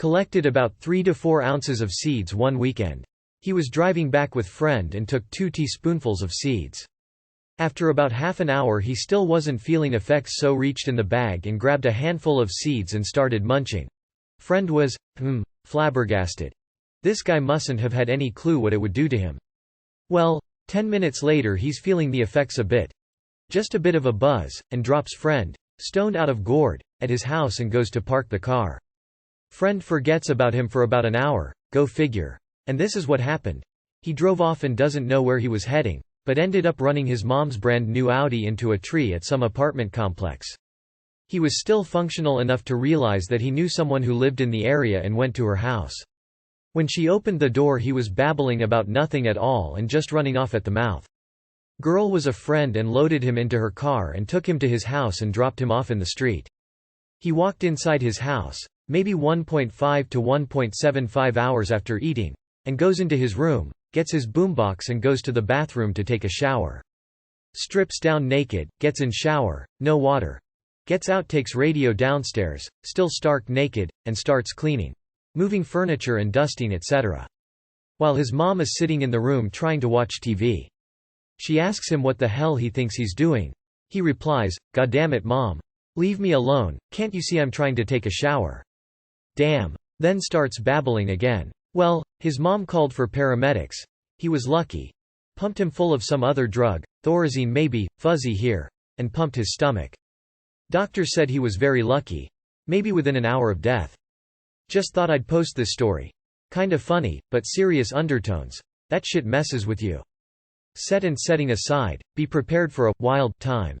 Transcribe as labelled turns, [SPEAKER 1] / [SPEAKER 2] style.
[SPEAKER 1] Collected about 3 to 4 ounces of seeds one weekend. He was driving back with friend and took 2 teaspoonfuls of seeds. After about half an hour he still wasn't feeling effects, so reached in the bag and grabbed a handful of seeds and started munching. Friend was, flabbergasted. This guy mustn't have had any clue what it would do to him. Well, 10 minutes later he's feeling the effects a bit. Just a bit of a buzz, and drops friend, stoned out of gourd, at his house and goes to park the car. Friend forgets about him for about an hour, go figure. And this is what happened. He drove off and doesn't know where he was heading, but ended up running his mom's brand new Audi into a tree at some apartment complex. He was still functional enough to realize that he knew someone who lived in the area and went to her house. When she opened the door he was babbling about nothing at all and just running off at the mouth. Girl was a friend and loaded him into her car and took him to his house and dropped him off in the street. He walked inside his house, maybe 1.5 to 1.75 hours after eating, and goes into his room, gets his boombox and goes to the bathroom to take a shower. Strips down naked, gets in shower, no water. Gets out, takes radio downstairs, still stark naked, and starts cleaning. Moving furniture and dusting, etc. While his mom is sitting in the room trying to watch TV. She asks him what the hell he thinks he's doing. He replies, "Goddamn Mom. Leave me alone, can't you see I'm trying to take a shower?" Damn. Then starts babbling again. Well, his mom called for paramedics. He was lucky. Pumped him full of some other drug, Thorazine maybe, fuzzy here, and pumped his stomach. Doctor said he was very lucky. Maybe within an hour of death. Just thought I'd post this story. Kinda funny, but serious undertones. That shit messes with you. Set and setting aside, be prepared for a wild time.